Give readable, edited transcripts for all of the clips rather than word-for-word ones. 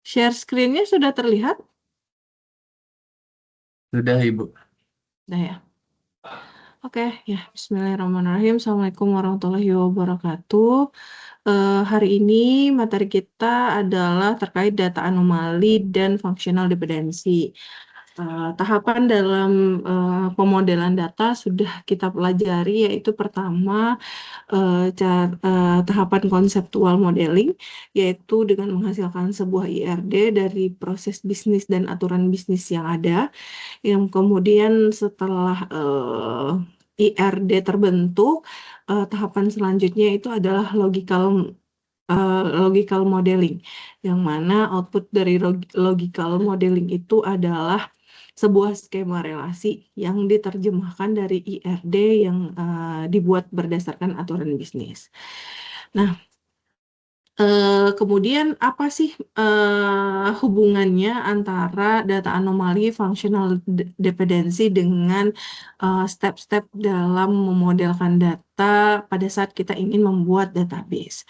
Share screen-nya sudah terlihat? Sudah, Ibu. Nah ya. Oke, ya. Bismillahirrahmanirrahim. Assalamualaikum warahmatullahi wabarakatuh. Hari ini materi kita adalah terkait data anomali dan functional dependency. Tahapan dalam pemodelan data sudah kita pelajari, yaitu pertama tahapan konseptual modeling, yaitu dengan menghasilkan sebuah IRD dari proses bisnis dan aturan bisnis yang ada, yang kemudian setelah IRD terbentuk, tahapan selanjutnya itu adalah logical modeling, yang mana output dari logical modeling itu adalah sebuah skema relasi yang diterjemahkan dari IRD yang dibuat berdasarkan aturan bisnis. Nah, kemudian apa sih hubungannya antara data anomali functional dependency dengan step-step dalam memodelkan data pada saat kita ingin membuat database?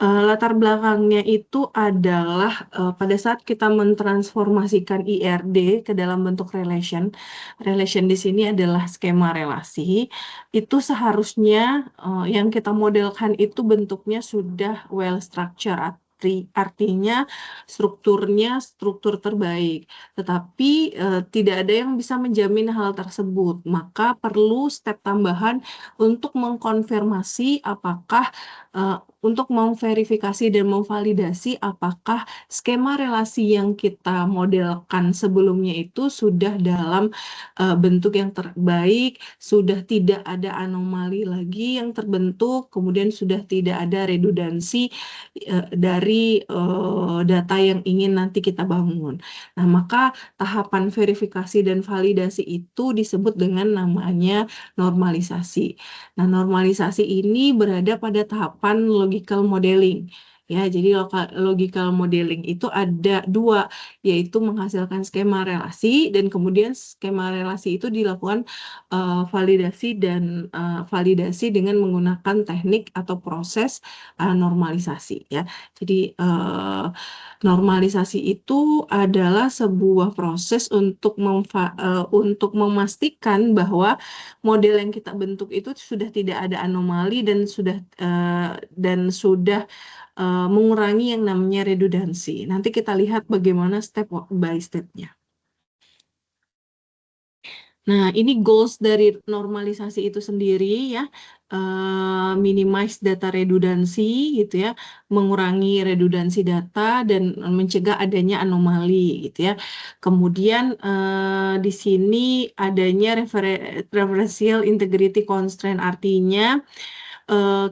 Latar belakangnya itu adalah pada saat kita mentransformasikan IRD ke dalam bentuk relation. Relation di sini adalah skema relasi. Itu seharusnya yang kita modelkan itu bentuknya sudah well structured. Artinya strukturnya struktur terbaik. Tetapi tidak ada yang bisa menjamin hal tersebut. Maka perlu step tambahan untuk mengkonfirmasi apakah untuk memverifikasi dan memvalidasi apakah skema relasi yang kita modelkan sebelumnya itu sudah dalam bentuk yang terbaik, sudah tidak ada anomali lagi yang terbentuk, kemudian sudah tidak ada redundansi dari data yang ingin nanti kita bangun. Nah, maka tahapan verifikasi dan validasi itu disebut dengan namanya normalisasi. Nah, normalisasi ini berada pada tahapan logical modeling. Ya, jadi logical modeling itu ada dua, yaitu menghasilkan skema relasi dan kemudian skema relasi itu dilakukan validasi dengan menggunakan teknik atau proses normalisasi. Ya, jadi normalisasi itu adalah sebuah proses untuk memastikan bahwa model yang kita bentuk itu sudah tidak ada anomali dan sudah mengurangi yang namanya redundansi. Nanti kita lihat bagaimana step by step-nya. Nah, ini goals dari normalisasi itu sendiri ya, minimize data redundancy gitu ya, mengurangi redundansi data dan mencegah adanya anomali gitu ya. Kemudian di sini adanya referential integrity constraint, artinya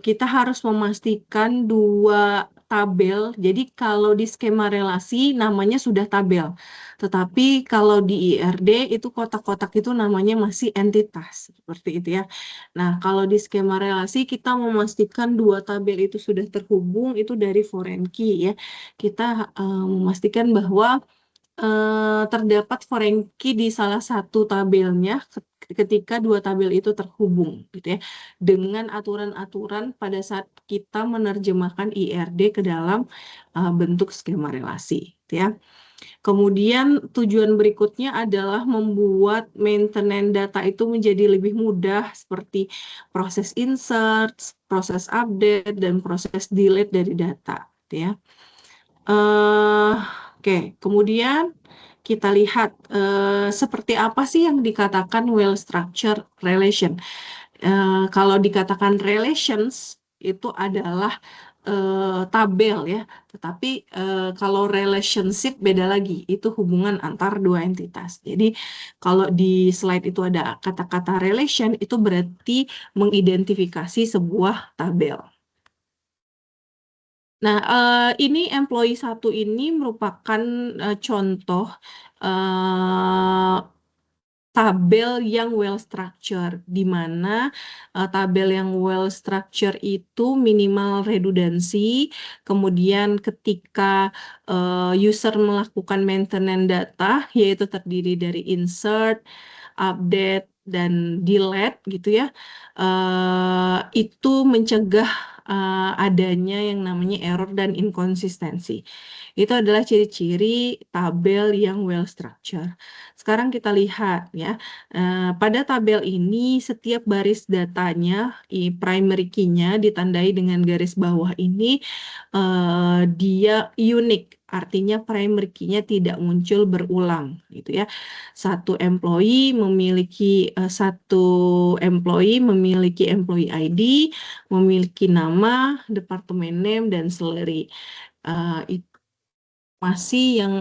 kita harus memastikan dua tabel. Jadi kalau di skema relasi namanya sudah tabel. Tetapi kalau di IRD itu kotak-kotak itu namanya masih entitas. Seperti itu ya. Nah, kalau di skema relasi kita memastikan dua tabel itu sudah terhubung itu dari foreign key ya. Kita memastikan bahwa terdapat foreign key di salah satu tabelnya ketika dua tabel itu terhubung gitu ya, dengan aturan-aturan pada saat kita menerjemahkan IRD ke dalam bentuk skema relasi gitu ya. Kemudian tujuan berikutnya adalah membuat maintenance data itu menjadi lebih mudah, seperti proses insert, proses update, dan proses delete dari data gitu ya. Oke, kemudian kita lihat seperti apa sih yang dikatakan well structured relation. Kalau dikatakan relations itu adalah tabel ya, tetapi kalau relationship beda lagi, itu hubungan antar dua entitas. Jadi kalau di slide itu ada kata-kata relation, itu berarti mengidentifikasi sebuah tabel. Nah, ini employee 1 ini merupakan contoh eh, tabel yang well structured, di mana tabel yang well structured itu minimal redundansi, kemudian ketika user melakukan maintenance data, yaitu terdiri dari insert, update, dan delete gitu ya, itu mencegah adanya yang namanya error dan inkonsistensi. Itu adalah ciri-ciri tabel yang well structured. Sekarang kita lihat ya, pada tabel ini setiap baris datanya, primary key-nya ditandai dengan garis bawah ini, dia unik. Artinya primary key-nya tidak muncul berulang gitu ya. Satu employee memiliki employee ID, memiliki nama, departemen name, dan salary. Itu masih yang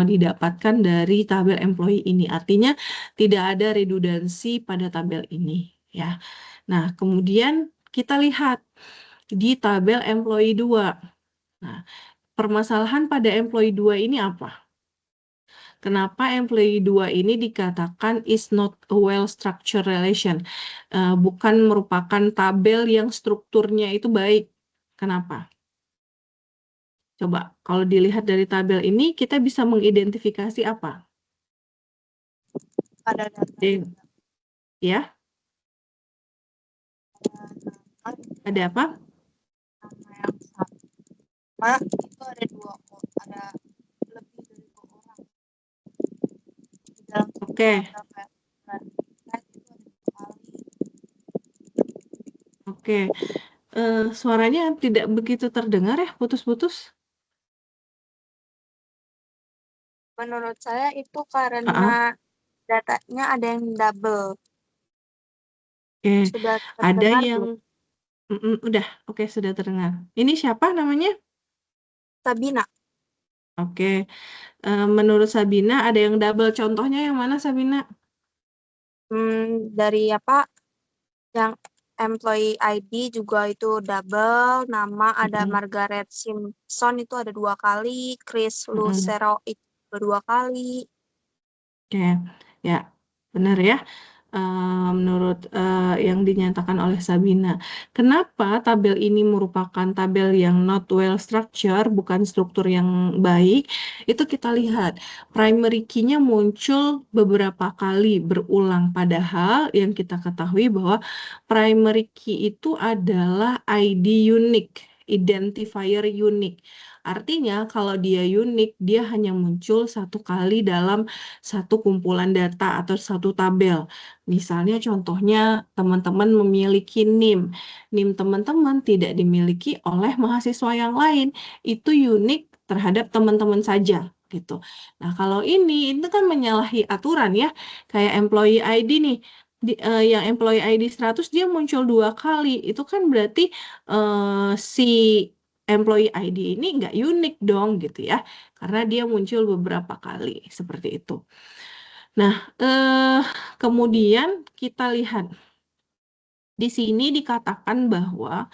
didapatkan dari tabel employee ini. Artinya tidak ada redundansi pada tabel ini ya. Nah, kemudian kita lihat di tabel employee 2. Nah, permasalahan pada employee 2 ini apa? Kenapa employee 2 ini dikatakan is not a well-structured relation? Bukan merupakan tabel yang strukturnya itu baik. Kenapa? Coba, kalau dilihat dari tabel ini, kita bisa mengidentifikasi apa? Ada data Ya, ada apa? nama yang sama itu ada ada lebih dari 2 orang di dalam Oke. tabel itu ada 2 kali. Oke. Suaranya tidak begitu terdengar ya, putus-putus. Menurut saya itu karena datanya ada yang double. Oke. Sudah Ada terdengar yang belum? udah, oke, sudah terdengar. Ini siapa namanya? Sabina. Oke. Menurut Sabina ada yang double. Contohnya yang mana, Sabina? Dari apa? Yang employee ID juga itu double, nama ada Margaret Simpson itu ada 2 kali, Chris Lucero itu 2 kali. Oke, ya, benar ya. Menurut yang dinyatakan oleh Sabina. Kenapa tabel ini merupakan tabel yang not well structured, bukan struktur yang baik? Itu kita lihat, primary key-nya muncul beberapa kali berulang, padahal yang kita ketahui bahwa primary key itu adalah ID unique, identifier unique. Artinya kalau dia unik, dia hanya muncul satu kali dalam satu kumpulan data atau satu tabel. Misalnya contohnya teman-teman memiliki NIM. NIM teman-teman tidak dimiliki oleh mahasiswa yang lain. Itu unik terhadap teman-teman saja gitu. Nah, kalau ini itu kan menyalahi aturan ya. Kayak employee ID nih. Yang employee ID 100 dia muncul 2 kali. Itu kan berarti si employee ID ini nggak unik dong gitu ya. Karena dia muncul beberapa kali seperti itu. Nah, kemudian kita lihat di sini dikatakan bahwa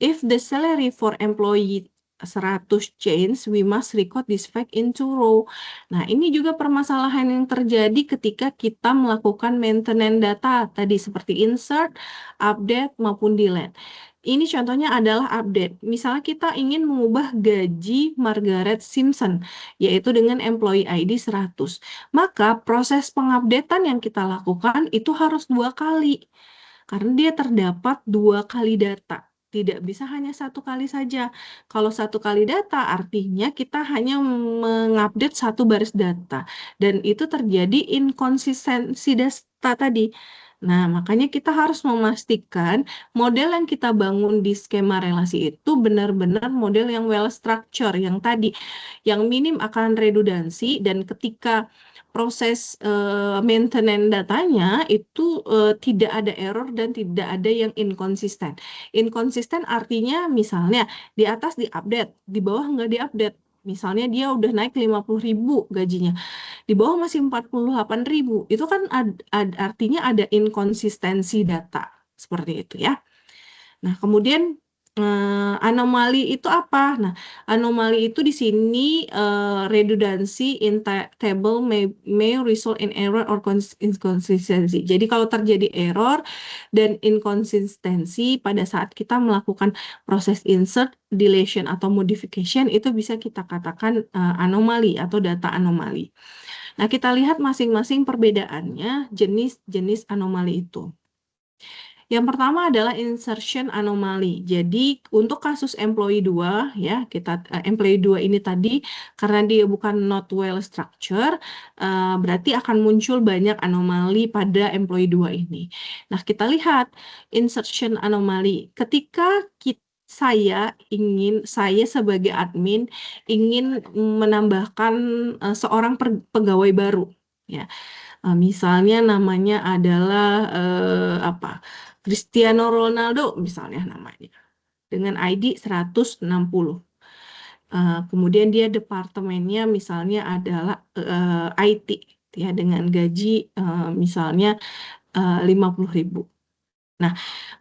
if the salary for employee 100 change, we must record this fact into row. Nah, ini juga permasalahan yang terjadi ketika kita melakukan maintenance data tadi seperti insert, update, maupun delete. Ini contohnya adalah update. Misalnya kita ingin mengubah gaji Margaret Simpson, yaitu dengan employee ID 100. Maka proses pengupdatean yang kita lakukan itu harus 2 kali. Karena dia terdapat 2 kali data. Tidak bisa hanya 1 kali saja. Kalau 1 kali data artinya kita hanya mengupdate 1 baris data. Dan itu terjadi inkonsistensi data tadi. Nah, makanya kita harus memastikan model yang kita bangun di skema relasi itu benar-benar model yang well structure, yang tadi, yang minim akan redundansi, dan ketika proses maintenance datanya itu tidak ada error dan tidak ada yang inkonsisten. Inkonsisten artinya misalnya di atas diupdate, di bawah nggak diupdate. Misalnya dia udah naik 50.000 gajinya, di bawah masih 48.000. Itu kan artinya ada inkonsistensi data. Seperti itu ya. Nah, kemudian anomali itu apa? Nah, anomali itu di sini redundancy in table may result in error or inconsistency. Jadi kalau terjadi error dan inkonsistensi pada saat kita melakukan proses insert, deletion atau modification, itu bisa kita katakan anomali atau data anomali. Nah, kita lihat masing-masing perbedaannya jenis-jenis anomali itu. Yang pertama adalah insertion anomaly. Jadi untuk kasus employee 2 ya, employee 2 ini tadi karena dia bukan not well structure, berarti akan muncul banyak anomali pada employee 2 ini. Nah, kita lihat insertion anomaly. Ketika saya sebagai admin ingin menambahkan seorang pegawai baru ya. Misalnya namanya adalah Cristiano Ronaldo misalnya namanya dengan ID 160. Kemudian dia departemennya misalnya adalah IT ya dengan gaji misalnya 50.000. Nah,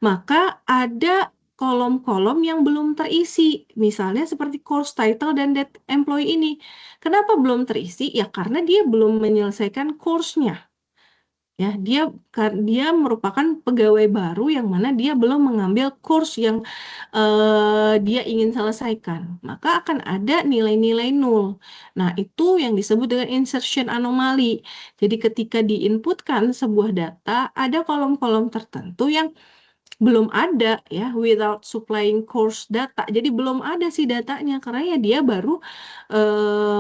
maka ada kolom-kolom yang belum terisi, misalnya seperti course title dan that employee ini. Kenapa belum terisi? Ya karena dia belum menyelesaikan course-nya. Ya, dia merupakan pegawai baru yang mana dia belum mengambil course yang dia ingin selesaikan. Maka akan ada nilai-nilai nol. Nah, itu yang disebut dengan insertion anomaly. Jadi ketika diinputkan sebuah data, ada kolom-kolom tertentu yang belum ada ya without supplying course data. Jadi belum ada sih datanya karena ya dia baru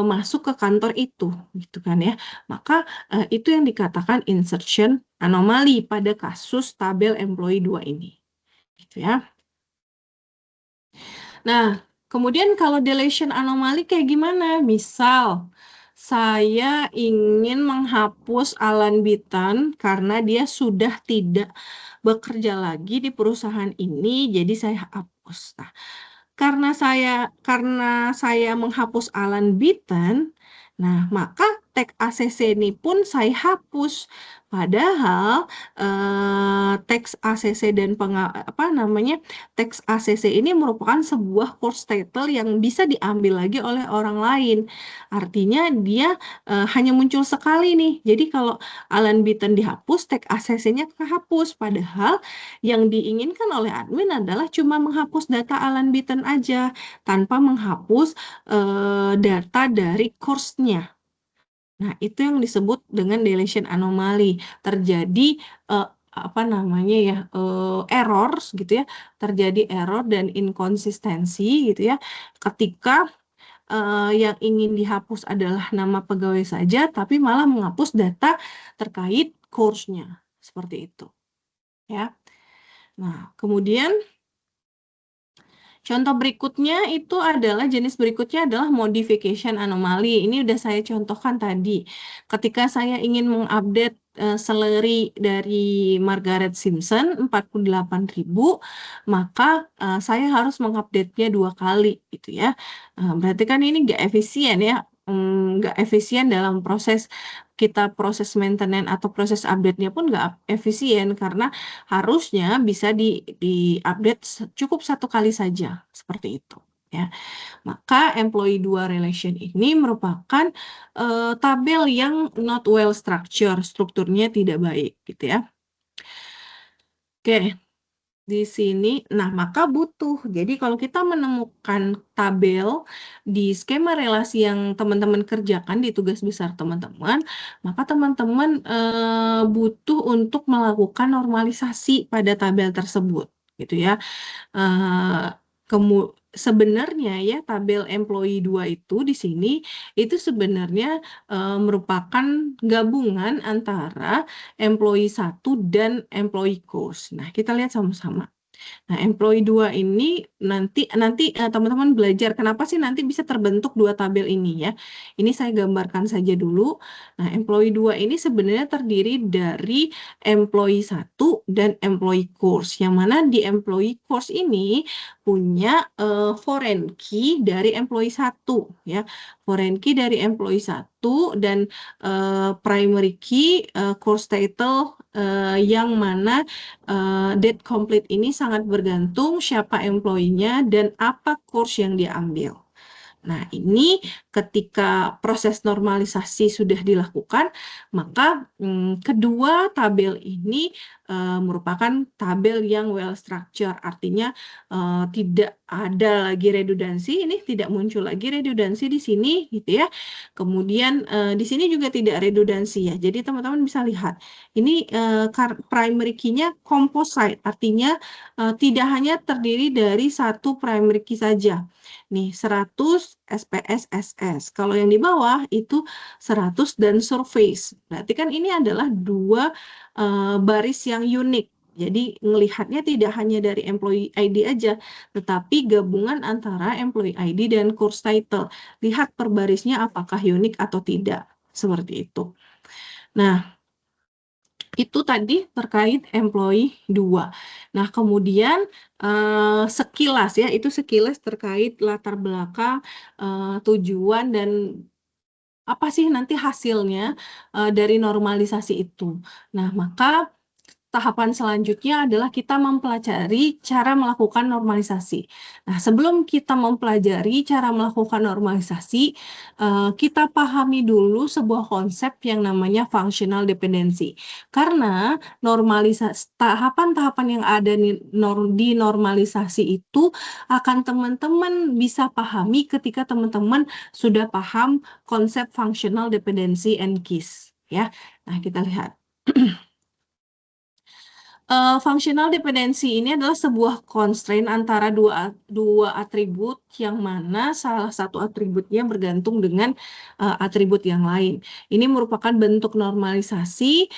masuk ke kantor itu gitu kan ya. Maka itu yang dikatakan insertion anomaly pada kasus tabel employee 2 ini. Gitu ya. Nah, kemudian kalau deletion anomaly kayak gimana? Misal saya ingin menghapus Alan Bitan karena dia sudah tidak bekerja lagi di perusahaan ini, jadi saya hapus. Nah, karena saya menghapus Alan Bitan, nah maka tag ACC ini pun saya hapus. Padahal teks ACC dan teks ACC ini merupakan sebuah course title yang bisa diambil lagi oleh orang lain. Artinya dia hanya muncul sekali nih. Jadi kalau Alan Bitan dihapus, tag ACC-nya kehapus. Padahal yang diinginkan oleh admin adalah cuma menghapus data Alan Bitan aja tanpa menghapus data dari course-nya. Nah, itu yang disebut dengan deletion anomaly. Terjadi errors gitu ya. Terjadi error dan inkonsistensi gitu ya. Ketika yang ingin dihapus adalah nama pegawai saja, tapi malah menghapus data terkait course-nya. Seperti itu. Ya. Nah, kemudian contoh berikutnya itu adalah jenis berikutnya adalah modification anomaly. Ini udah saya contohkan tadi. Ketika saya ingin mengupdate salary dari Margaret Simpson 48.000, maka saya harus mengupdate-nya 2 kali gitu ya. Berarti kan ini nggak efisien ya. Nggak efisien dalam proses maintenance atau proses update-nya pun nggak efisien karena harusnya bisa di-update cukup 1 kali saja, seperti itu. Ya, maka employee 2 relation ini merupakan tabel yang not well structured, strukturnya tidak baik, gitu ya. Oke, di sini, nah maka butuh. Jadi kalau kita menemukan tabel di skema relasi yang teman-teman kerjakan di tugas besar teman-teman, maka teman-teman butuh untuk melakukan normalisasi pada tabel tersebut, gitu ya. Sebenarnya ya tabel employee 2 itu di sini itu sebenarnya merupakan gabungan antara employee 1 dan employee course. Nah, kita lihat sama-sama. Nah, employee 2 ini nanti teman-teman belajar kenapa sih nanti bisa terbentuk 2 tabel ini ya. Ini saya gambarkan saja dulu. Nah, employee 2 ini sebenarnya terdiri dari employee 1 dan employee course. Yang mana di employee course ini punya foreign key dari employee 1 ya. Foreign key dari employee 1 dan primary key course title yang mana date complete ini sangat bergantung siapa employee-nya dan apa course yang dia ambil. Nah, ini ketika proses normalisasi sudah dilakukan, maka kedua tabel ini merupakan tabel yang well structured, artinya tidak ada lagi redundansi, ini tidak muncul lagi redundansi di sini gitu ya. Kemudian di sini juga tidak redundansi ya. Jadi teman-teman bisa lihat ini primary key-nya composite, artinya tidak hanya terdiri dari satu primary key saja. Nih 100 SPS SS. Kalau yang di bawah itu 100 dan surface. Berarti kan ini adalah dua baris yang unik. Jadi ngelihatnya tidak hanya dari employee ID aja, tetapi gabungan antara employee ID dan course title. Lihat per barisnya apakah unik atau tidak. Seperti itu. Nah, itu tadi terkait employee 2. Nah, kemudian sekilas ya, itu sekilas terkait latar belakang, tujuan dan apa sih nanti hasilnya dari normalisasi itu. Nah, maka tahapan selanjutnya adalah kita mempelajari cara melakukan normalisasi. Nah, sebelum kita mempelajari cara melakukan normalisasi, kita pahami dulu sebuah konsep yang namanya functional dependency. Karena tahapan-tahapan yang ada di normalisasi itu akan teman-teman bisa pahami ketika teman-teman sudah paham konsep functional dependency and keys. Ya, nah kita lihat. Functional dependency ini adalah sebuah constraint antara dua atribut yang mana salah satu atributnya bergantung dengan atribut yang lain. Ini merupakan bentuk normalisasi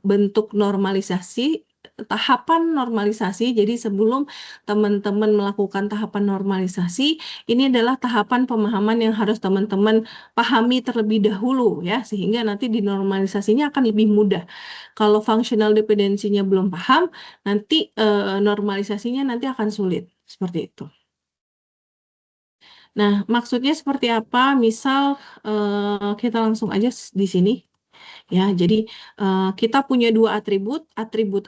bentuk normalisasi tahapan normalisasi. Jadi sebelum teman-teman melakukan tahapan normalisasi, ini adalah tahapan pemahaman yang harus teman-teman pahami terlebih dahulu ya, sehingga nanti di normalisasinya akan lebih mudah. Kalau functional dependensinya belum paham, nanti normalisasinya nanti akan sulit. Seperti itu. Nah, maksudnya seperti apa? Misal kita langsung aja di sini. Ya, jadi kita punya dua atribut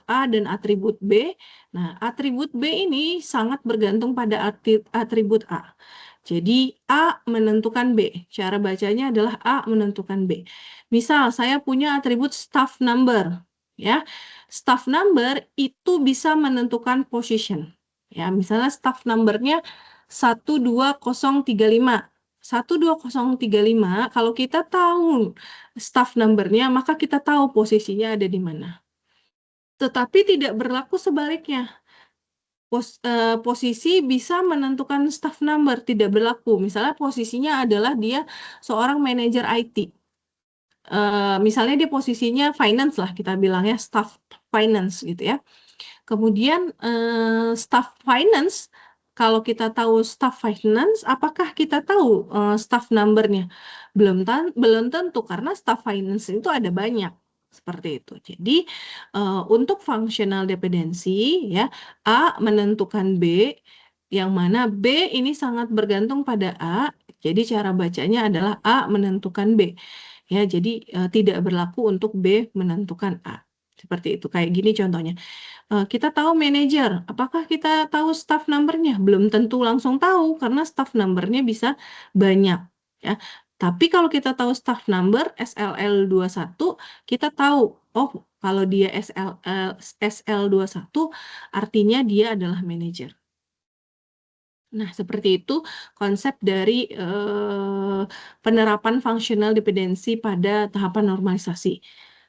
A dan atribut B. Nah, atribut B ini sangat bergantung pada atribut A. Jadi A menentukan B. Cara bacanya adalah A menentukan B. Misal saya punya atribut staff number, ya. Staff number itu bisa menentukan position. Ya, misalnya staff numbernya 12035. 12035, kalau kita tahu staff number-nya, maka kita tahu posisinya ada di mana. Tetapi tidak berlaku sebaliknya. Posisi bisa menentukan staff number, tidak berlaku. Misalnya posisinya adalah dia seorang manajer IT. Misalnya dia posisinya finance lah, kita bilangnya staff finance gitu ya. Kemudian staff finance, kalau kita tahu staff finance, apakah kita tahu staff number-nya? Belum tentu, karena staff finance itu ada banyak. Seperti itu. Jadi untuk functional dependency ya, A menentukan B, yang mana B ini sangat bergantung pada A. Jadi cara bacanya adalah A menentukan B. Ya, jadi tidak berlaku untuk B menentukan A. Seperti itu. Kayak gini contohnya. Kita tahu manajer, apakah kita tahu staff number-nya? Belum tentu langsung tahu, karena staff number-nya bisa banyak. Ya. Tapi kalau kita tahu staff number SLL21, kita tahu, oh kalau dia SL21, artinya dia adalah manajer. Nah, seperti itu konsep dari penerapan functional dependency pada tahapan normalisasi.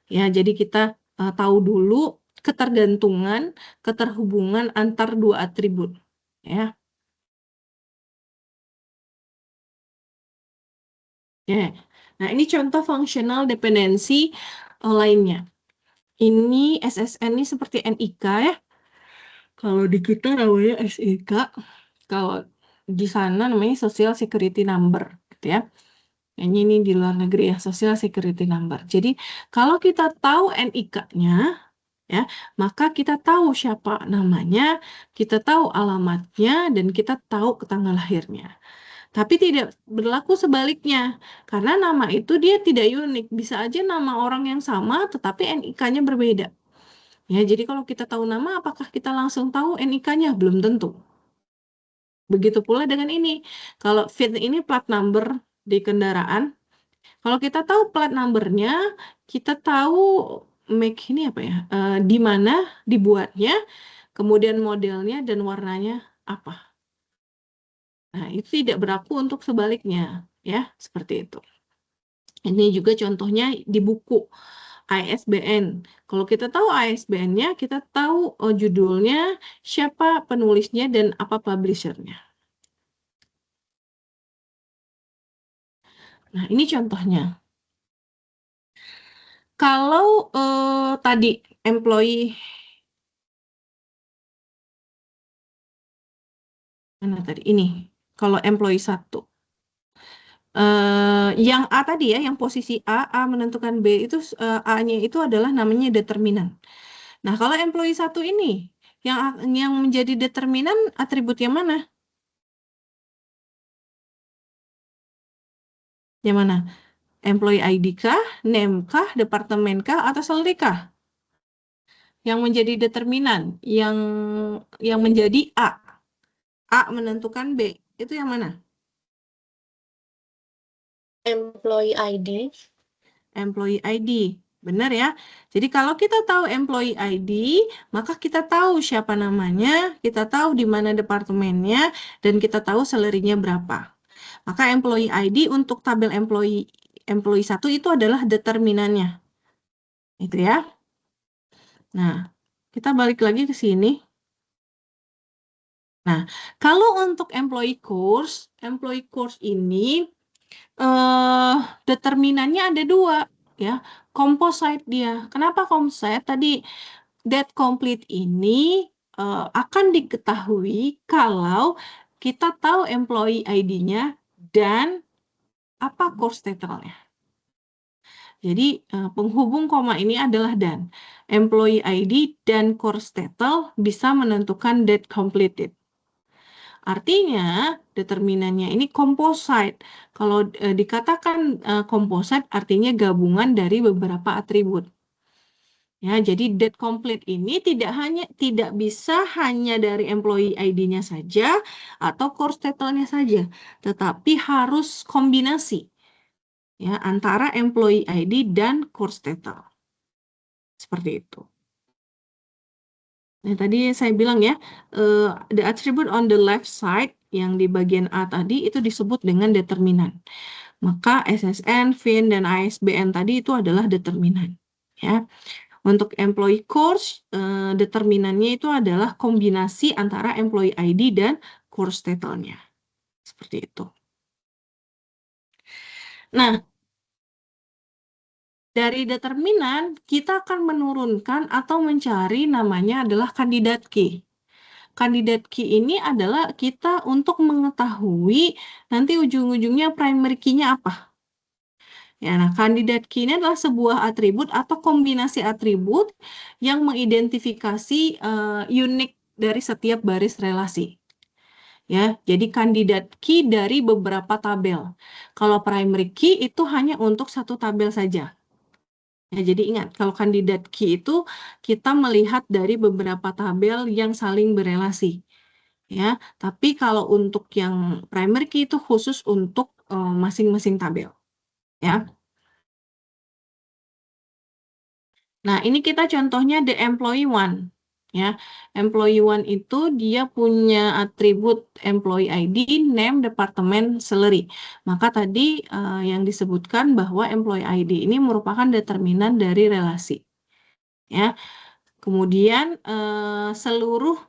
Ya, jadi kita tahu dulu ketergantungan, keterhubungan antar dua atribut. Ya. Ya. Nah, ini contoh functional dependency lainnya. Ini SSN ini seperti NIK ya. Kalau di kita namanya SIK, kalau di sana namanya Social Security Number, gitu ya. Ini di luar negeri ya, Social Security Number. Jadi kalau kita tahu NIK-nya, ya, maka kita tahu siapa namanya, kita tahu alamatnya, dan kita tahu tanggal lahirnya. Tapi tidak berlaku sebaliknya, karena nama itu dia tidak unik. Bisa aja nama orang yang sama, tetapi NIK-nya berbeda. Ya, jadi kalau kita tahu nama, apakah kita langsung tahu NIK-nya? Belum tentu. Begitu pula dengan ini. Kalau VIN ini plat number di kendaraan, kalau kita tahu plat numbernya, kita tahu make ini apa ya? Di mana dibuatnya, kemudian modelnya dan warnanya apa. Nah, itu tidak berlaku untuk sebaliknya, ya, seperti itu. Ini juga contohnya di buku ISBN. Kalau kita tahu ISBN-nya, kita tahu judulnya, siapa penulisnya, dan apa publisher-nya. Nah, ini contohnya. Kalau tadi employee, mana tadi? Ini, kalau employee 1. Yang A tadi ya, yang posisi A menentukan B, itu A-nya itu adalah namanya determinan. Nah, kalau employee 1 ini, yang menjadi determinan atribut yang mana? Yang mana? Employee ID kah, name kah, departemen kah, atau salary kah? Yang menjadi determinan, yang menjadi A. A menentukan B. Itu yang mana? Employee ID. Employee ID. Benar ya? Jadi kalau kita tahu employee ID, maka kita tahu siapa namanya, kita tahu di mana departemennya, dan kita tahu salary-nya berapa. Maka employee ID untuk tabel employee 1 itu adalah determinannya. Itu ya. Nah, kita balik lagi ke sini. Nah, kalau untuk employee course ini determinannya ada 2 ya. Composite dia. Kenapa composite? Tadi that complete ini akan diketahui kalau kita tahu employee ID-nya dan apa course title-nya. Jadi penghubung koma ini adalah dan. Employee ID dan course title bisa menentukan date completed. Artinya determinannya ini composite. Kalau dikatakan composite artinya gabungan dari beberapa atribut. Ya, jadi date complete ini tidak bisa hanya dari employee ID-nya saja atau course title-nya saja, tetapi harus kombinasi ya antara employee ID dan course title. Seperti itu. Nah, tadi saya bilang ya, the attribute on the left side yang di bagian A tadi itu disebut dengan determinan. Maka SSN, VIN, dan ISBN tadi itu adalah determinan. Ya. Untuk employee course, determinannya itu adalah kombinasi antara employee ID dan course title-nya. Seperti itu. Nah, dari determinan, kita akan menurunkan atau mencari namanya adalah candidate key. Candidate key ini adalah kita untuk mengetahui nanti ujung-ujungnya primary key-nya apa. Ya, nah, candidate key ini adalah sebuah atribut atau kombinasi atribut yang mengidentifikasi unik dari setiap baris relasi. Ya, jadi candidate key dari beberapa tabel. Kalau primary key itu hanya untuk satu tabel saja. Ya, jadi ingat, kalau candidate key itu kita melihat dari beberapa tabel yang saling berelasi. Ya, tapi kalau untuk yang primary key itu khusus untuk masing-masing tabel. Ya. Nah, ini kita contohnya the employee one. Ya, employee one itu dia punya atribut employee ID, name, departemen, salary. Maka tadi yang disebutkan bahwa employee ID ini merupakan determinan dari relasi. Ya, kemudian seluruh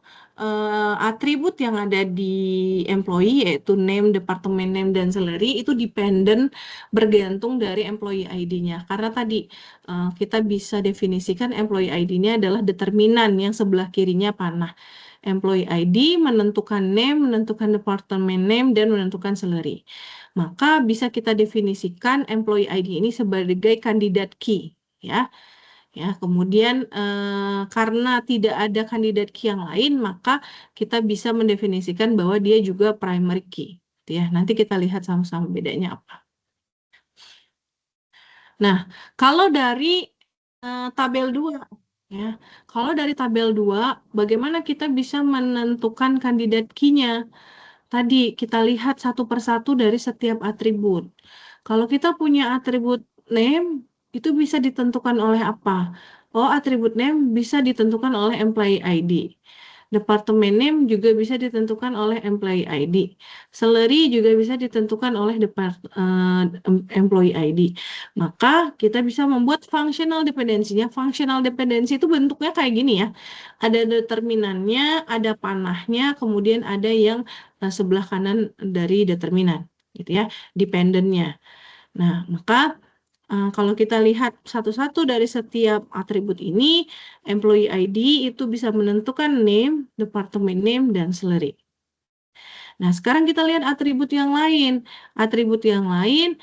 atribut yang ada di employee yaitu name, departemen name, dan salary itu dependen bergantung dari employee ID-nya. Karena tadi kita bisa definisikan employee ID-nya adalah determinan yang sebelah kirinya panah. Employee ID menentukan name, menentukan departemen name, dan menentukan salary. Maka bisa kita definisikan employee ID ini sebagai candidate key. Ya. Ya, kemudian karena tidak ada kandidat key yang lain, maka kita bisa mendefinisikan bahwa dia juga primary key. Ya, nanti kita lihat sama-sama bedanya apa. Nah, kalau dari tabel 2, ya, kalau dari tabel 2, bagaimana kita bisa menentukan kandidat key-nya? Tadi kita lihat satu persatu dari setiap atribut. Kalau kita punya atribut name, itu bisa ditentukan oleh apa? Oh, atribut name bisa ditentukan oleh employee ID. Department name juga bisa ditentukan oleh employee ID. Salary juga bisa ditentukan oleh employee ID. Maka kita bisa membuat functional dependency-nya. Functional dependency itu bentuknya kayak gini ya. Ada determinannya, ada panahnya, kemudian ada yang sebelah kanan dari determinan, gitu ya, dependent-nya. Nah, maka kalau kita lihat satu-satu dari setiap atribut ini, employee ID itu bisa menentukan name, department name, dan salary. Nah, sekarang kita lihat atribut yang lain. Atribut yang lain,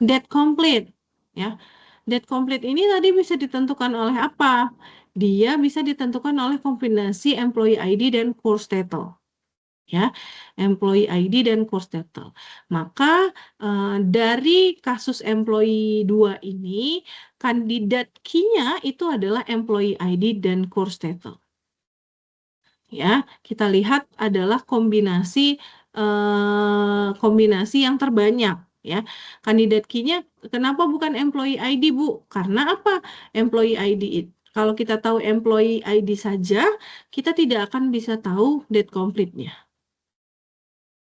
date complete. Ya. Date complete ini tadi bisa ditentukan oleh apa? Dia bisa ditentukan oleh kombinasi employee ID dan course title. Ya, employee ID dan course title. Maka dari kasus employee 2 ini, kandidat key-nya itu adalah employee ID dan course title. Ya, kita lihat adalah kombinasi yang terbanyak. Ya, kandidat key-nya kenapa bukan employee ID, Bu? Karena apa? Employee ID kalau kita tahu employee ID saja, kita tidak akan bisa tahu date complete-nya.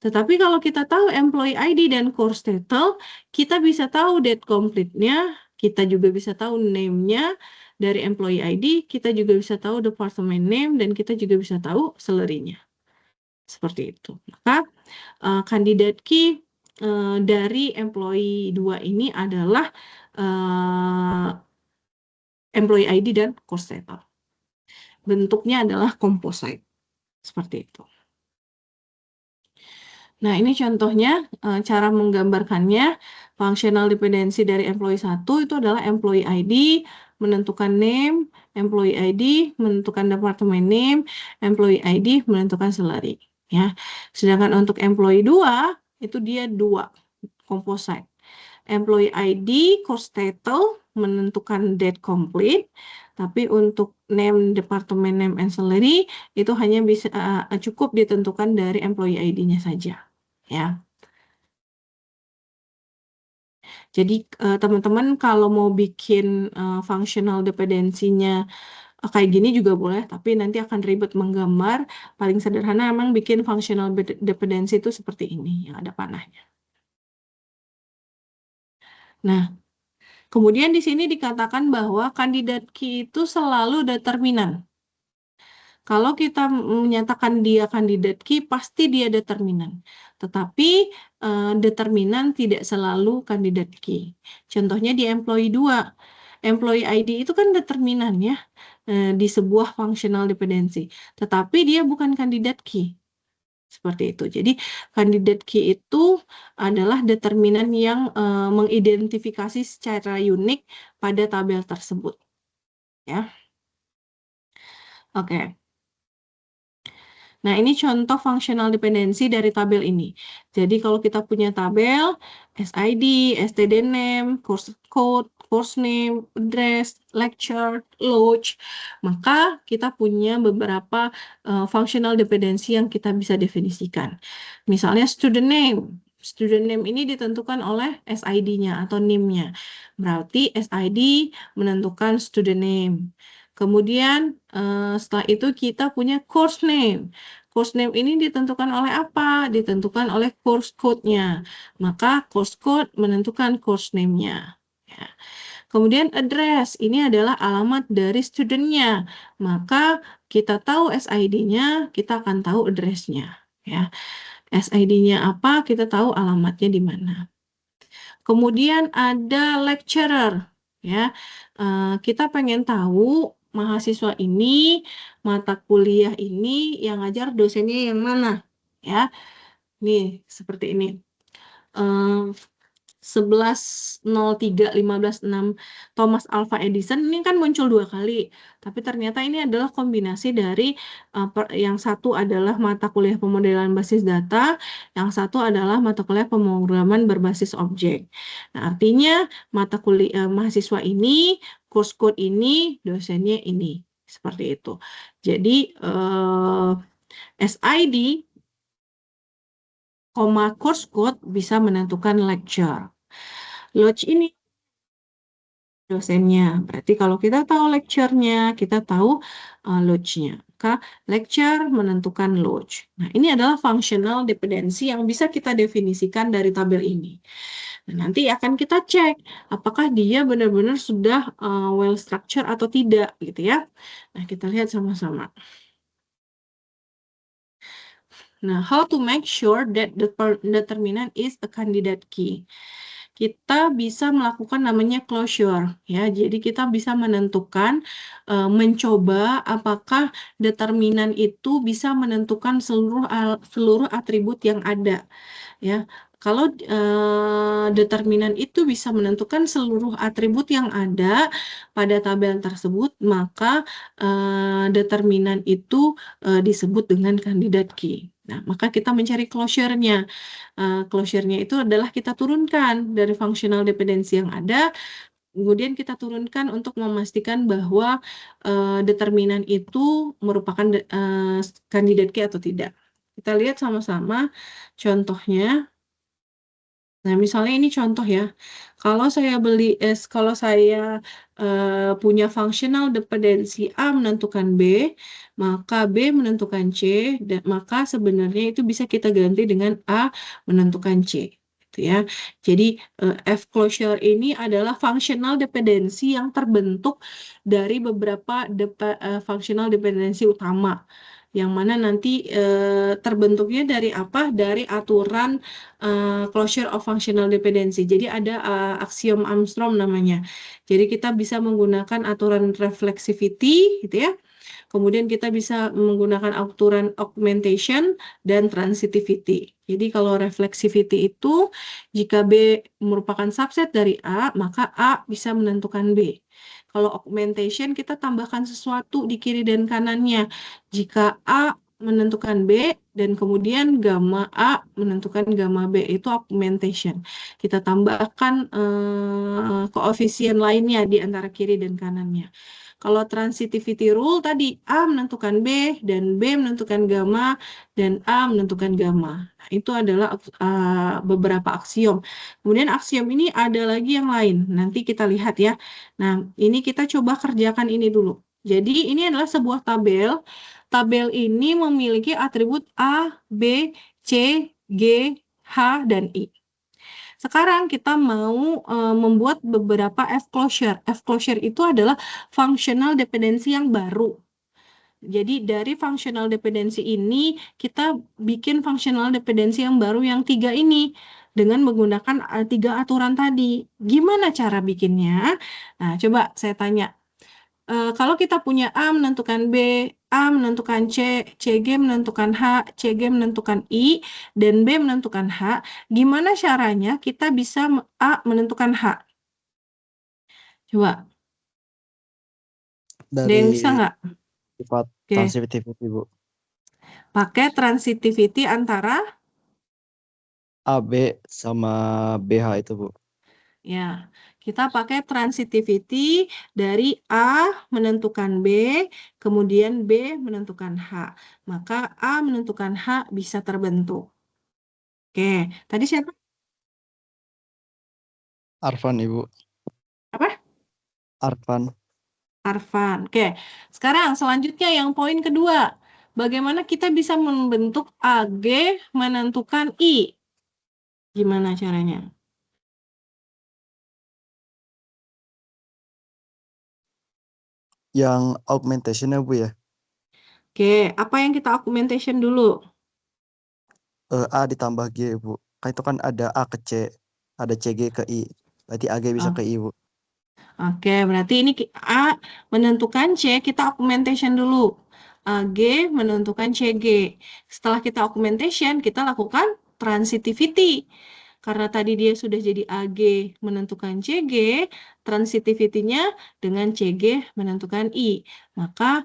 Tetapi kalau kita tahu employee ID dan course title, kita bisa tahu date complete-nya, kita juga bisa tahu name-nya dari employee ID, kita juga bisa tahu department name, dan kita juga bisa tahu salary-nya. Seperti itu. Maka kandidat key dari employee 2 ini adalah employee ID dan course title. Bentuknya adalah composite. Seperti itu. Nah, ini contohnya cara menggambarkannya. Functional dependency dari employee 1 itu adalah employee ID, menentukan name, employee ID, menentukan department name, employee ID, menentukan salary. Ya. Sedangkan untuk employee 2, itu dia 2, composite. Employee ID, course title, menentukan date complete, tapi untuk name, department name, and salary itu hanya bisa cukup ditentukan dari employee ID-nya saja. Ya. Jadi teman-teman kalau mau bikin functional dependency-nya kayak gini juga boleh, tapi nanti akan ribet menggambar. Paling sederhana emang bikin functional dependency itu seperti ini, yang ada panahnya. Nah, kemudian di sini dikatakan bahwa kandidat key itu selalu determinan. Kalau kita menyatakan dia kandidat key, pasti dia determinan. Tetapi determinan tidak selalu kandidat key. Contohnya di employee 2. Employee ID itu kan determinan ya di sebuah functional dependency. Tetapi dia bukan kandidat key. Seperti itu. Jadi kandidat key itu adalah determinan yang mengidentifikasi secara unik pada tabel tersebut. Ya. Oke. Nah, ini contoh functional dependency dari tabel ini. Jadi, kalau kita punya tabel, SID, STD name, course code, course name, address, lecture, lodge, maka kita punya beberapa functional dependency yang kita bisa definisikan. Misalnya student name. Student name ini ditentukan oleh SID-nya atau NIM-nya. Berarti SID menentukan student name. Kemudian setelah itu kita punya course name. Course name ini ditentukan oleh apa? Ditentukan oleh course code-nya. Maka course code menentukan course name-nya. Ya. Kemudian address, ini adalah alamat dari student-nya. Maka kita tahu SID-nya, kita akan tahu address-nya. Ya. SID-nya apa, kita tahu alamatnya di mana. Kemudian ada lecturer. Ya. Kita pengen tahu mahasiswa ini, mata kuliah ini yang ngajar dosennya yang mana, ya. Nih, seperti ini. 11.03.15.6 Thomas Alva Edison ini kan muncul 2 kali, tapi ternyata ini adalah kombinasi dari yang satu adalah mata kuliah pemodelan basis data, yang satu adalah mata kuliah pemrograman berbasis objek. Nah, artinya mata kuliah mahasiswa ini, course code ini, dosennya ini, seperti itu. Jadi SID, course code bisa menentukan lecture. Lodge ini dosennya. Berarti kalau kita tahu lecture-nya, kita tahu load-nya. Maka lecture menentukan load. Nah, ini adalah functional dependency yang bisa kita definisikan dari tabel ini. Nah, nanti akan kita cek apakah dia benar-benar sudah well structured atau tidak gitu ya. Nah, kita lihat sama-sama. Nah, how to make sure that the determinant is a candidate key. Kita bisa melakukan namanya closure ya. Jadi kita bisa menentukan mencoba apakah determinan itu bisa menentukan seluruh atribut yang ada ya. Kalau determinan itu bisa menentukan seluruh atribut yang ada pada tabel tersebut, maka determinan itu disebut dengan candidate key. Nah, maka kita mencari closure-nya. Closure-nya itu adalah kita turunkan dari functional dependency yang ada, kemudian kita turunkan untuk memastikan bahwa determinan itu merupakan candidate key atau tidak. Kita lihat sama-sama contohnya. Nah, misalnya ini contoh ya. Kalau saya kalau saya punya functional dependency A menentukan B, maka B menentukan C, dan maka sebenarnya itu bisa kita ganti dengan A menentukan C. Gitu ya. Jadi F closure ini adalah functional dependency yang terbentuk dari beberapa functional dependency utama. Yang mana nanti terbentuknya dari apa? Dari aturan closure of functional dependency. Jadi ada aksiom Armstrong namanya. Jadi kita bisa menggunakan aturan reflexivity gitu ya. Kemudian kita bisa menggunakan aturan augmentation dan transitivity. Jadi kalau reflexivity itu jika B merupakan subset dari A, maka A bisa menentukan B. Kalau augmentation kita tambahkan sesuatu di kiri dan kanannya. Jika A menentukan B dan kemudian gamma A menentukan gamma B, itu augmentation. Kita tambahkan koefisien lainnya di antara kiri dan kanannya. Kalau transitivity rule tadi A menentukan B dan B menentukan gamma dan A menentukan gamma. Nah, itu adalah beberapa aksiom. Kemudian aksiom ini ada lagi yang lain. Nanti kita lihat ya. Nah, ini kita coba kerjakan ini dulu. Jadi ini adalah sebuah tabel. Tabel ini memiliki atribut A, B, C, G, H, dan I. Sekarang kita mau membuat beberapa F closure. F closure itu adalah functional dependency yang baru. Jadi dari functional dependency ini kita bikin functional dependency yang baru yang 3 ini dengan menggunakan 3 aturan tadi. Gimana cara bikinnya? Nah, coba saya tanya. Kalau kita punya A menentukan B, A menentukan C, CG menentukan H, CG menentukan I, dan B menentukan H, gimana caranya kita bisa A menentukan H? Coba, ada yang bisa Dari nggak? sifat Oke, transitivity, Bu. pakai transitivity antara, AB sama BH itu, Bu. ya, kita pakai transitivity dari A menentukan B, kemudian B menentukan H. Maka A menentukan H bisa terbentuk. Oke, tadi siapa? Arfan, Ibu. Apa? Arfan. Arfan. Oke, sekarang selanjutnya yang poin kedua. Bagaimana kita bisa membentuk AG menentukan I? Gimana caranya? Yang augmentation ya, Bu ya. Oke, apa yang kita augmentation dulu? A ditambah G, Bu. Itu kan ada A ke C, ada CG ke I. Berarti AG bisa Oh, ke I, Bu. oke, berarti ini A menentukan C, kita augmentation dulu. AG menentukan CG. Setelah kita augmentation, kita lakukan transitivity. Karena tadi dia sudah jadi AG menentukan CG, transitivity-nya dengan CG menentukan I. Maka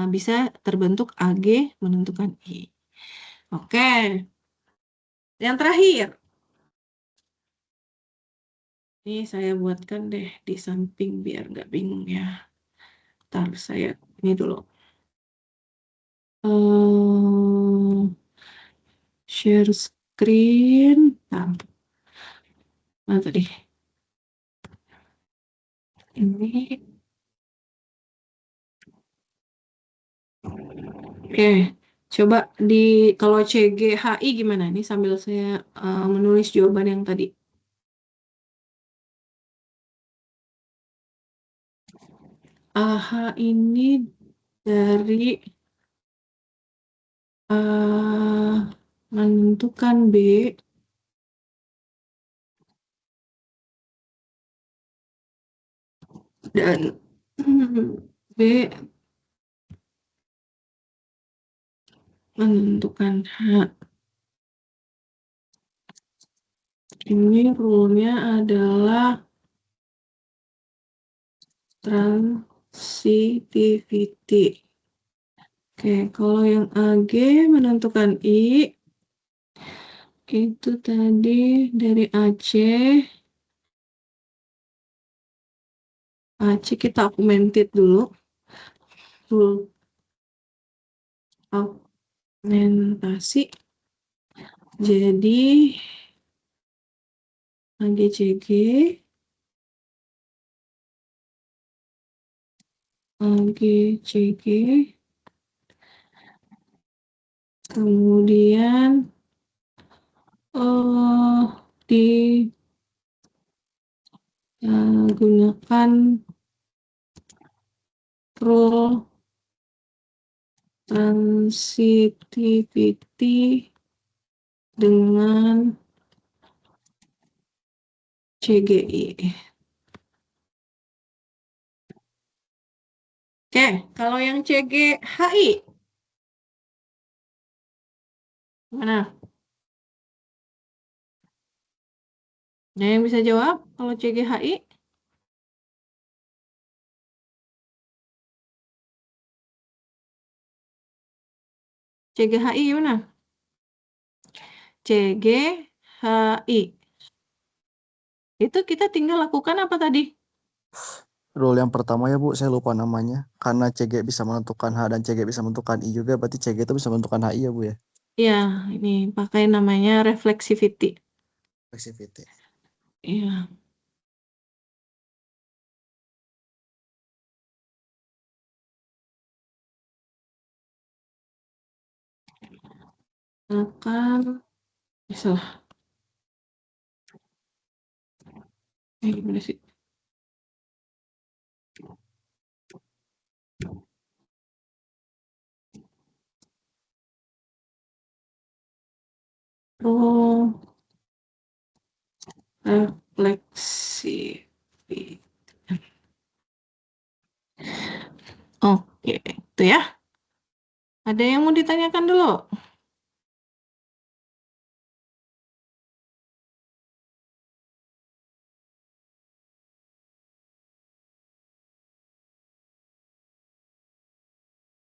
bisa terbentuk AG menentukan I. Oke, yang terakhir. Ini saya buatkan deh di samping biar nggak bingung ya. Ntar saya ini dulu. Share screen. Nah, mana tadi? Ini. Oke, coba kalau CGHI gimana nih sambil saya menulis jawaban yang tadi. AH ini dari menentukan B dan B menentukan H. Ini rule-nya adalah transitivity. Oke, kalau yang AG menentukan I, itu tadi dari Aceh kita augmented dulu. Rule augmentasi. Jadi AGCG kemudian digunakan rule transitivity dengan CGI. Oke, kalau yang CGHI mana? Ada yang bisa jawab kalau CGHI? CGHI gimana? CGHI. Itu kita tinggal lakukan apa tadi? Rule yang pertama ya Bu, saya lupa namanya. Karena CG bisa menentukan H dan CG bisa menentukan I juga, berarti CG itu bisa menentukan HI ya Bu ya? Ya, ini pakai namanya reflexivity. Reflexivity. Iya. Akan bisa. Gimana sih? Oh, reflexivity. Oke, itu ya. Ada yang mau ditanyakan dulu?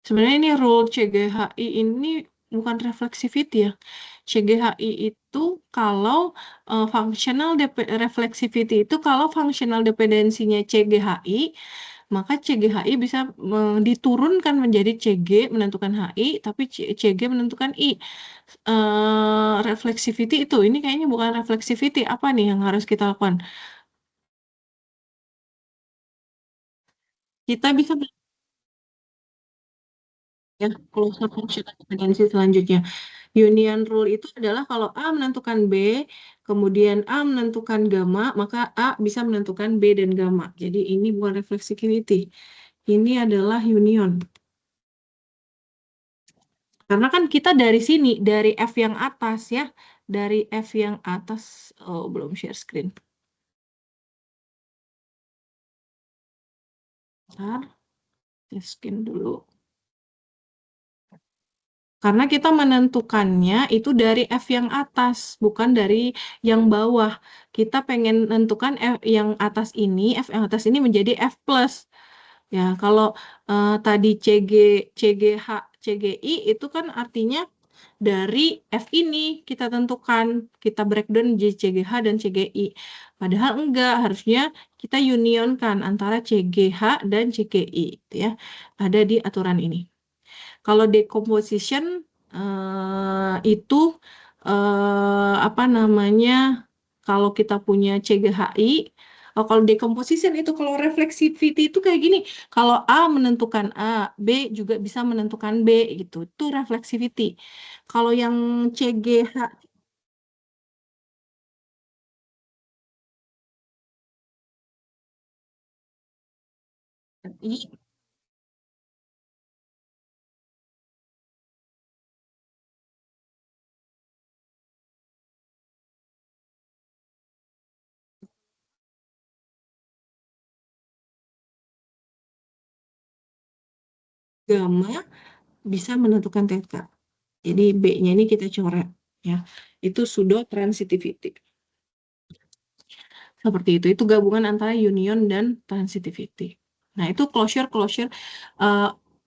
Sebenarnya ini rule CGHI ini bukan reflexivity ya. CGHI itu kalau functional reflexivity itu kalau functional dependensinya CGHI, maka CGHI bisa diturunkan menjadi CG menentukan HI, tapi CG menentukan I. Reflexivity itu, ini kayaknya bukan reflexivity. Apa nih yang harus kita lakukan? Kita bisa ya closure functional dependency selanjutnya. Union rule itu adalah kalau A menentukan B, kemudian A menentukan gamma, maka A bisa menentukan B dan gamma. Jadi ini bukan reflexivity. Ini adalah union. Karena kan kita dari sini, dari F yang atas ya. Dari F yang atas, oh belum share screen. Bentar, share screen dulu. Karena kita menentukannya itu dari F yang atas, bukan dari yang bawah. Kita pengen menentukan F yang atas ini, F yang atas ini menjadi F plus. Ya, kalau tadi CGH, CGI itu kan artinya dari F ini kita tentukan, kita breakdown jadi CGH dan CGI. Padahal enggak, harusnya kita unionkan antara CGH dan CGI, gitu ya. Ada di aturan ini. Kalau decomposition itu apa namanya? Kalau kita punya CGHI, Kalau decomposition itu, kalau reflexivity itu kayak gini. Kalau A menentukan A, B juga bisa menentukan B gitu. Itu reflexivity. Kalau yang CGH gamma bisa menentukan theta. Jadi B-nya ini kita coret ya. Itu pseudo transitivity. Seperti itu. Itu gabungan antara union dan transitivity. Nah, itu closure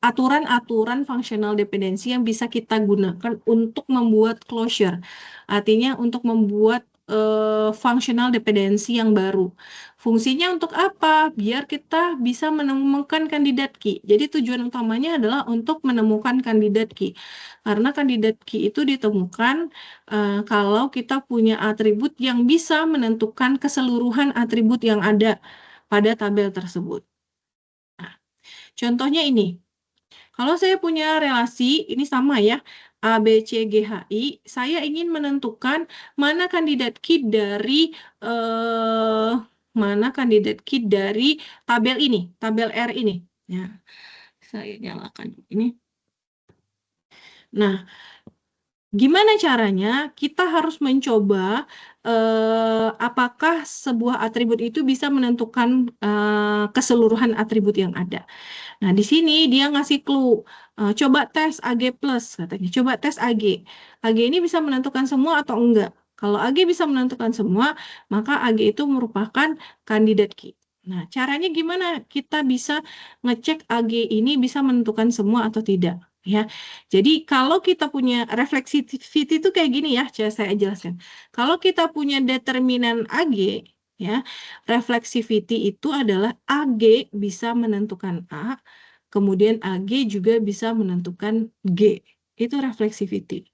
aturan-aturan functional dependency yang bisa kita gunakan untuk membuat closure. Artinya untuk membuat functional dependency yang baru. Fungsinya untuk apa? Biar kita bisa menemukan kandidat key. Jadi tujuan utamanya adalah untuk menemukan kandidat key. Karena kandidat key itu ditemukan kalau kita punya atribut yang bisa menentukan keseluruhan atribut yang ada pada tabel tersebut. Nah, contohnya ini. Kalau saya punya relasi, ini sama ya, A, B, C, G, H, I, saya ingin menentukan mana kandidat key dari tabel ini, tabel R ini. Ya, saya nyalakan ini. Nah, gimana caranya? Kita harus mencoba apakah sebuah atribut itu bisa menentukan keseluruhan atribut yang ada. Nah, di sini dia ngasih clue. Coba tes AG plus, katanya. Coba tes AG. AG ini bisa menentukan semua atau enggak? Kalau AG bisa menentukan semua, maka AG itu merupakan kandidat key. Nah, caranya gimana kita bisa ngecek AG ini bisa menentukan semua atau tidak? Ya, jadi kalau kita punya reflexivity itu kayak gini ya, coba saya jelaskan. Kalau kita punya determinan AG, ya, reflexivity itu adalah AG bisa menentukan A, kemudian AG juga bisa menentukan G. Itu reflexivity.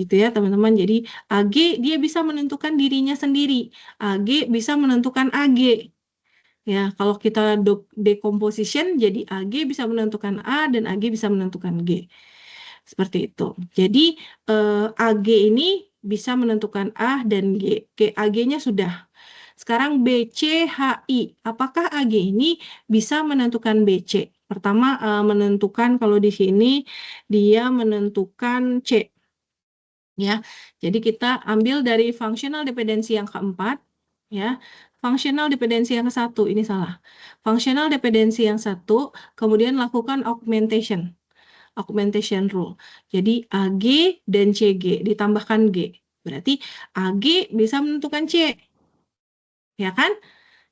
Itu ya teman-teman. Jadi AG dia bisa menentukan dirinya sendiri. AG bisa menentukan AG. Ya, kalau kita decomposition jadi AG bisa menentukan A dan AG bisa menentukan G. Seperti itu. Jadi AG ini bisa menentukan A dan G. AG-nya sudah. Sekarang BCHI. Apakah AG ini bisa menentukan BC? Pertama menentukan kalau di sini dia menentukan C. Ya. Jadi kita ambil dari functional dependency yang keempat ya. Functional dependency yang ke-1 ini salah. Functional dependency yang 1 kemudian lakukan augmentation rule. Jadi AG dan CG ditambahkan G. Berarti AG bisa menentukan C. Ya kan?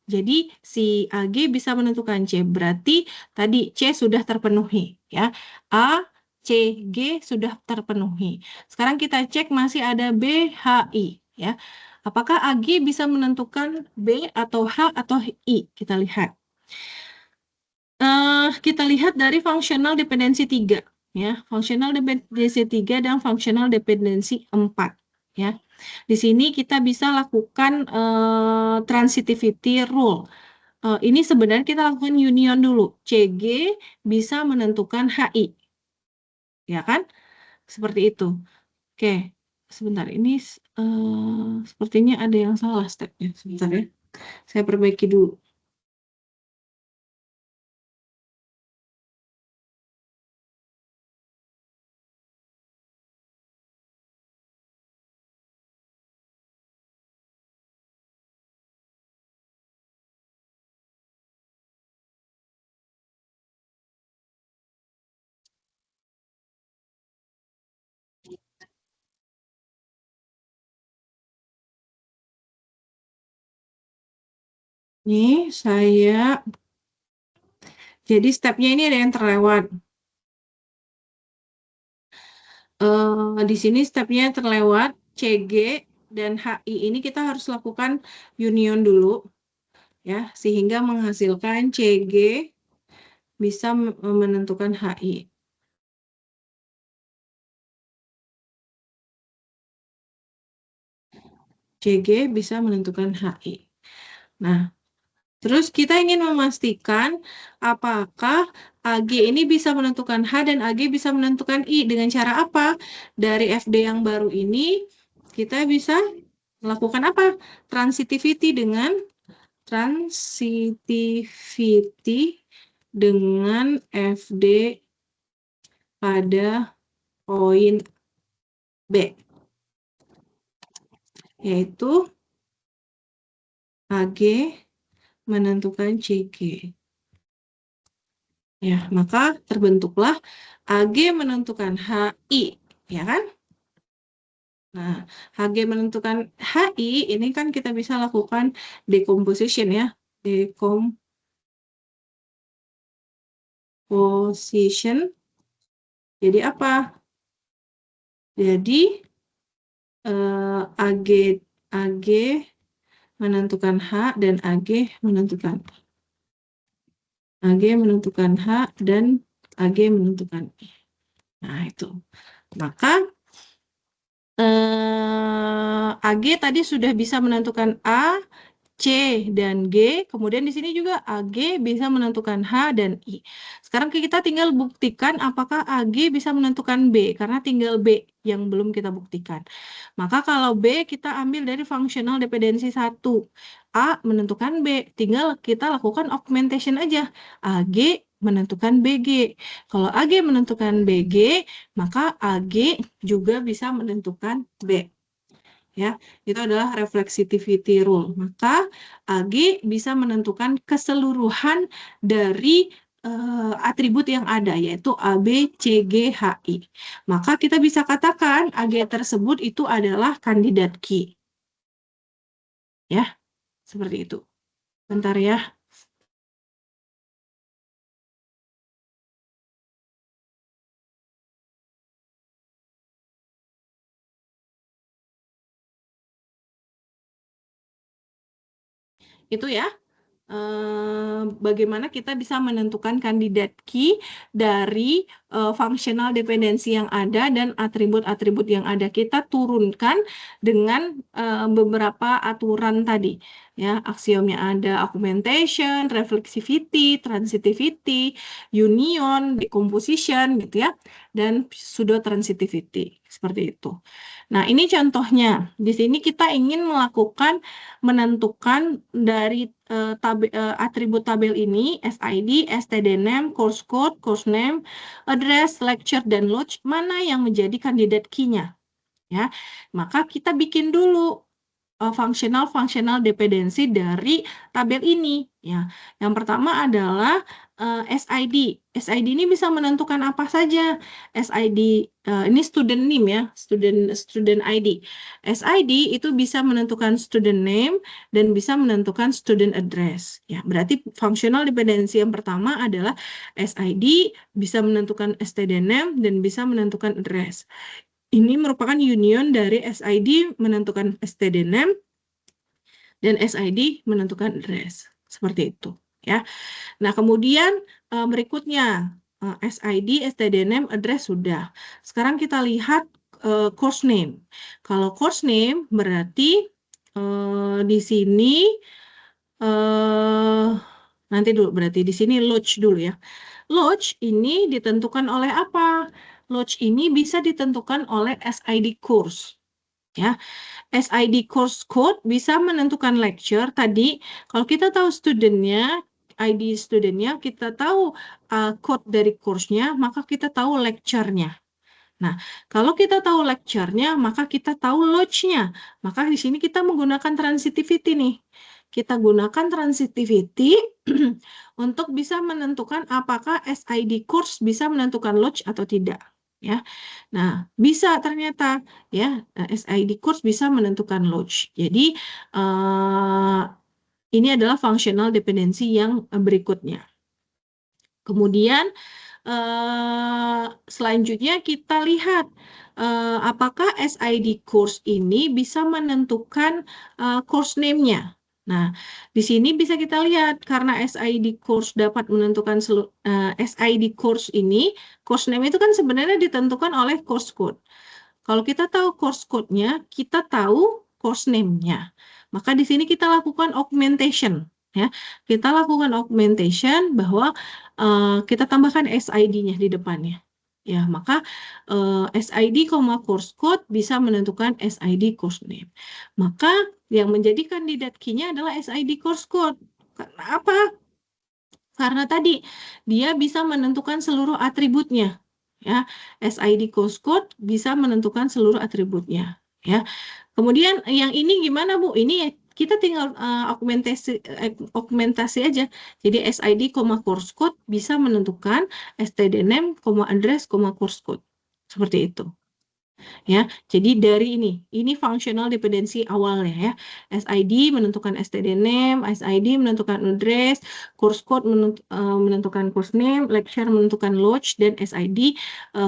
Jadi si AG bisa menentukan C. Berarti tadi C sudah terpenuhi. Ya. A, C, G sudah terpenuhi. Sekarang kita cek masih ada B, H, I. Ya. Apakah AG bisa menentukan B atau H atau I? Kita lihat. Kita lihat dari functional dependency 3. Ya. Functional dependency 3 dan functional dependency 4. Ya. Di sini kita bisa lakukan transitivity rule. Ini sebenarnya kita lakukan union dulu. CG bisa menentukan HI. Ya kan? Seperti itu. Oke. Sebentar. Ini sepertinya ada yang salah stepnya. Sebentar ya. Saya perbaiki dulu. Nih, jadi stepnya ini ada yang terlewat. Di sini stepnya terlewat, CG dan HI ini kita harus lakukan union dulu, ya, sehingga menghasilkan CG bisa menentukan HI. CG bisa menentukan HI. Nah, terus kita ingin memastikan apakah AG ini bisa menentukan H dan AG bisa menentukan I. Dengan cara apa? Dari FD yang baru ini kita bisa melakukan apa? Transitivity dengan FD pada poin B, yaitu AG menentukan CG. Ya, maka terbentuklah AG menentukan HI, ya kan? Nah, HG menentukan HI, ini kan kita bisa lakukan decomposition ya. Decomposition. Jadi apa? Jadi AG menentukan H dan AG menentukan H dan AG menentukan I. Nah, itu. Maka AG tadi sudah bisa menentukan A, C, dan G. Kemudian di sini juga AG bisa menentukan H dan I. Sekarang kita tinggal buktikan apakah AG bisa menentukan B, karena tinggal B yang belum kita buktikan. Maka kalau B kita ambil dari functional dependency 1. A menentukan B, tinggal kita lakukan augmentation aja. AG menentukan BG. Kalau AG menentukan BG, maka AG juga bisa menentukan B. Ya, itu adalah reflexivity rule. Maka AG bisa menentukan keseluruhan dari atribut yang ada, yaitu A, B, C, G, H, I. Maka kita bisa katakan AG tersebut itu adalah kandidat key. Ya, seperti itu. Bentar ya. Itu ya. Bagaimana kita bisa menentukan kandidat key dari functional dependency yang ada dan atribut-atribut yang ada. Kita turunkan dengan beberapa aturan tadi. Ya, aksiomnya ada augmentation, reflexivity, transitivity, union, decomposition gitu ya, dan pseudo-transitivity seperti itu. Nah, ini contohnya. Di sini kita ingin menentukan dari atribut tabel ini, SID, STD name, course code, course name, address, lecture, dan lodge, mana yang menjadi kandidat key-nya. Ya, maka kita bikin dulu functional dependency dari tabel ini. Ya, yang pertama adalah SID. SID ini bisa menentukan apa saja. SID ini student name ya, student ID. SID itu bisa menentukan student name dan bisa menentukan student address. Ya, berarti functional dependency yang pertama adalah SID bisa menentukan STD name dan bisa menentukan address. Ini merupakan union dari SID menentukan STD name dan SID menentukan address. Seperti itu, ya. Nah, kemudian berikutnya SID, STD name, address sudah. Sekarang kita lihat course name. Kalau course name berarti di sini nanti dulu, berarti di sini lodge dulu ya. Lodge ini ditentukan oleh apa? Lodge ini bisa ditentukan oleh SID course. Ya, SID course code bisa menentukan lecture. Tadi kalau kita tahu studentnya, ID studentnya, kita tahu code dari course-nya, maka kita tahu lecture-nya. Nah, kalau kita tahu lecture-nya, maka kita tahu lodge-nya. Maka di sini kita menggunakan transitivity nih. Kita gunakan transitivity untuk bisa menentukan apakah SID course bisa menentukan lodge atau tidak. Ya, nah bisa ternyata ya SID course bisa menentukan lodge. Jadi ini adalah functional dependency yang berikutnya. Kemudian selanjutnya kita lihat apakah SID course ini bisa menentukan course name-nya. Nah, di sini bisa kita lihat karena SID course dapat menentukan SID course ini, course name itu kan sebenarnya ditentukan oleh course code. Kalau kita tahu course code-nya, kita tahu course name-nya. Maka di sini kita lakukan augmentation. Ya, kita lakukan augmentation bahwa kita tambahkan SID-nya di depannya. Ya, maka SID, course code bisa menentukan SID course name. Maka yang menjadi kandidat key-nya adalah SID course code. Karena apa? Karena tadi dia bisa menentukan seluruh atributnya. Ya, SID course code bisa menentukan seluruh atributnya. Ya, kemudian yang ini gimana Bu? Ini kita tinggal augmentasi aja. Jadi SID, course code bisa menentukan std name, address, course code. Seperti itu. Ya, jadi dari ini functional dependency awalnya ya. SID menentukan std name, SID menentukan address, course code menentukan course name, lecture menentukan lodge, dan SID,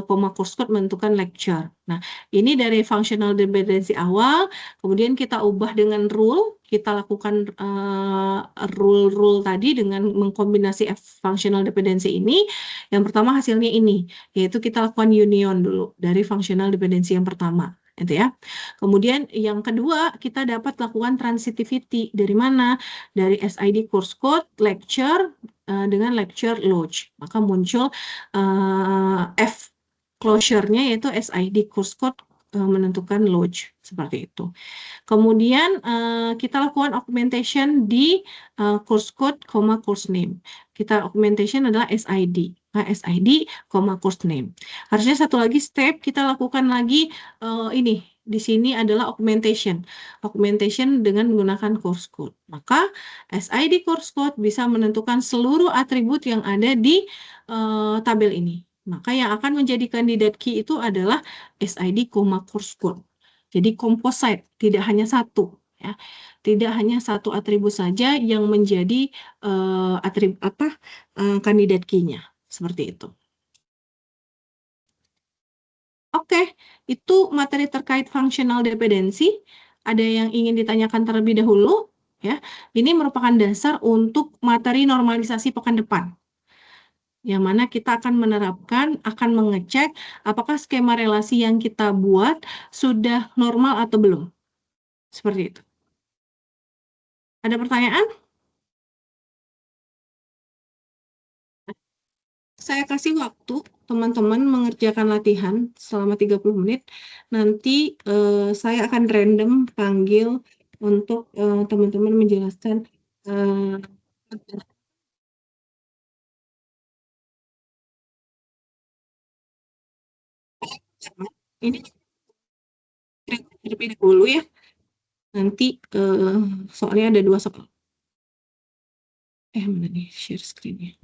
course code menentukan lecture. Nah, ini dari functional dependency awal, kemudian kita ubah dengan rule, kita lakukan rule tadi dengan mengkombinasi functional dependency ini. Yang pertama hasilnya ini, yaitu kita lakukan union dulu dari functional dependency yang pertama. Itu ya. Kemudian yang kedua, kita dapat lakukan transitivity. Dari mana? Dari SID course code, lecture, dengan lecture lodge. Maka muncul F closure-nya yaitu SID course code menentukan lodge. Seperti itu. Kemudian kita lakukan augmentation di course code, course name. Kita augmentation adalah SID. SID, course name. Harusnya satu lagi step kita lakukan lagi ini. Di sini adalah augmentation. Augmentation dengan menggunakan course code. Maka SID course code bisa menentukan seluruh atribut yang ada di tabel ini. Maka yang akan menjadi kandidat key itu adalah SID, course code. Jadi composite, tidak hanya satu. Ya. Tidak hanya satu atribut saja yang menjadi kandidat key-nya. Seperti itu. Oke, itu materi terkait functional dependency. Ada yang ingin ditanyakan terlebih dahulu? Ya, ini merupakan dasar untuk materi normalisasi pekan depan. Yang mana kita akan menerapkan, akan mengecek apakah skema relasi yang kita buat sudah normal atau belum. Seperti itu. Ada pertanyaan? Saya kasih waktu teman-teman mengerjakan latihan selama 30 menit. Nanti saya akan random panggil untuk teman-teman menjelaskan ini terlebih dahulu ya. Nanti soalnya ada 2 soal. Mana nih share screen-nya?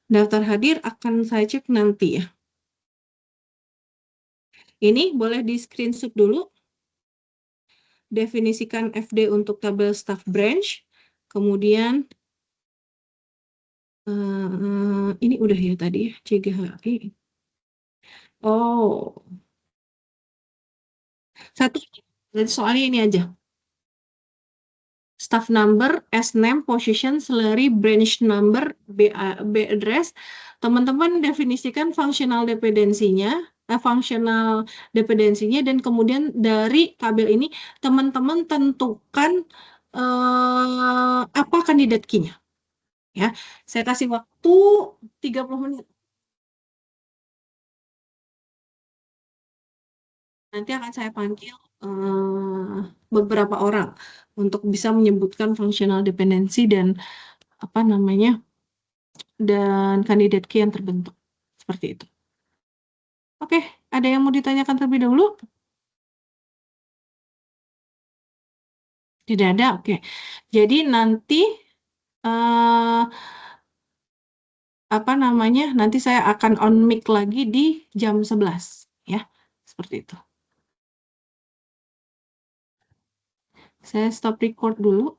Daftar hadir akan saya cek nanti ya. Ini boleh di screenshot dulu. Definisikan FD untuk tabel staff branch. Kemudian ini udah ya tadi ya, CGHI. Oh. Satu, soalnya ini aja. Staff number, S name, position, salary, branch number, B address. Teman-teman definisikan functional dependency-nya, dan kemudian dari tabel ini teman-teman tentukan apa kandidat key-nya. Ya, saya kasih waktu 30 menit. Nanti akan saya panggil beberapa orang untuk bisa menyebutkan functional dependency dan dan kandidat key yang terbentuk. Seperti itu. Oke, ada yang mau ditanyakan terlebih dahulu? Tidak ada, oke. Jadi nanti nanti saya akan on mic lagi di jam 11 ya. Seperti itu. Saya stop record dulu.